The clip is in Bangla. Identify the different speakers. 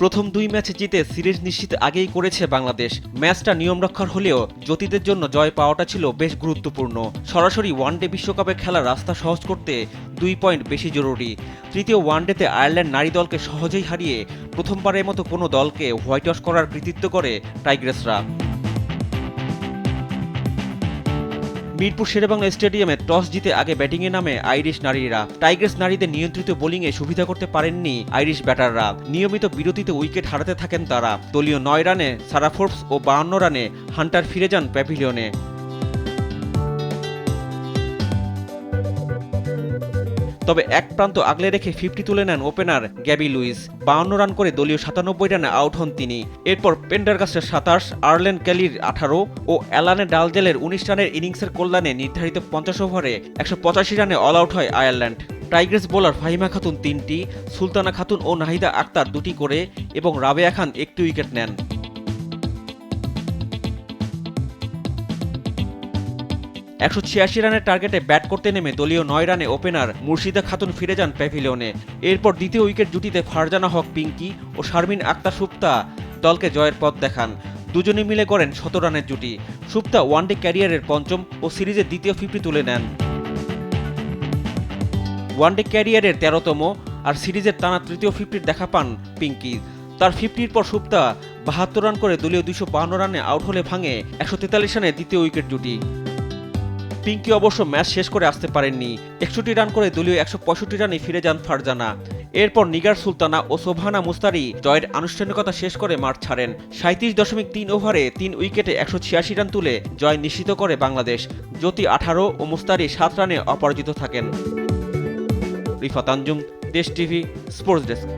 Speaker 1: প্রথম 2 ম্যাচ জিতে সিরিজ নিশ্চিত আগেই করেছে বাংলাদেশ। ম্যাচটা নিয়মরক্ষার হলেও জ্যোতিদের জন্য জয় পাওয়াটা ছিল বেশ গুরুত্বপূর্ণ। সরাসরি ওয়ানডে বিশ্বকাপে খেলার রাস্তা সহজ করতে 2 পয়েন্ট বেশি জরুরি। তৃতীয় ওয়ানডেতে আয়ারল্যান্ড নারী দলকে সহজেই হারিয়ে প্রথমবারের মতো কোনো দলকে হোয়াইট ওয়াশ করার কৃতিত্ব করে টাইগ্রেসরা। মিরপুর শেরেবাংলা স্টেডিয়ামে টস জিতে আগে ব্যাটিংয়ে নামে আইরিশ নারীরা। টাইগ্রেস নারীদের নিয়ন্ত্রিত বোলিংয়ে সুবিধা করতে পারেননি আইরিশ ব্যাটাররা। নিয়মিত বিরতিতে উইকেট হারাতে থাকেন তারা। দলীয় 9 রানে সারা ফোর্বস ও 52 রানে হান্টার ফিরে যান প্যাভিলিয়নে। তবে এক প্রান্ত আগলে রেখে 50 তুলে নেন ওপেনার গ্যাবি লুইস। 52 রান করে দলীয় 97 রানে আউট হন তিনি। এরপর পেন্ডারগাস্টের 27, আর্লেন ক্যালির 18 ও অ্যালানে ডালজেলের 19 রানের ইনিংসের কল্যাণে নির্ধারিত 50 ওভারে 185 রানে অল আউট হয় Ireland. Tigress bowler Fahima Khatun 3টি, সুলতানা খাতুন ও নাহিদা আক্তার 2টি করে এবং রাবেয়া খান 1টি উইকেট নেন। 186 রানের টার্গেটে ব্যাট করতে নেমে দলীয় 9 রানে ওপেনার মুর্শিদা খাতুন ফিরে যান প্যাভিলিয়নে। এরপর দ্বিতীয় উইকেট জুটিতে ফারজানা হক পিঙ্কি ও শারমিন আক্তার সুপ্তা দলকে জয়ের পথ দেখান। দুজনে মিলে করেন 100 রানের জুটি। সুপ্তা ওয়ানডে ক্যারিয়ারের পঞ্চম ও সিরিজের দ্বিতীয় 50 তুলে নেন। ওয়ানডে ক্যারিয়ারের 13তম আর সিরিজের টানা তৃতীয় 50-র দেখা পান পিঙ্কি। তার 50-র পর সুপ্তা 72 রান করে দলীয় 252 রানে আউট হলে ভাঙে 143 রানের দ্বিতীয় উইকেট জুটি। পিঙ্কি অবশ্য ম্যাচ শেষ করে আসতে পারেননি। 61 রান করে দলীয় 165 রানে ফিরে যান ফারজানা। এরপর নিগার সুলতানা ও সোবহানা মুস্তারি জয়ের আনুষ্ঠানিকতা শেষ করে মাঠ ছাড়েন। 37.3 ওভারে 3 উইকেটে 186 রান তুলে জয় নিশ্চিত করে বাংলাদেশ। জ্যোতি 18 ও মুস্তারি 7 রানে অপরাজিত থাকেন। রিফাত আঞ্জুম, দেশ টিভি, স্পোর্টস ডেস্ক।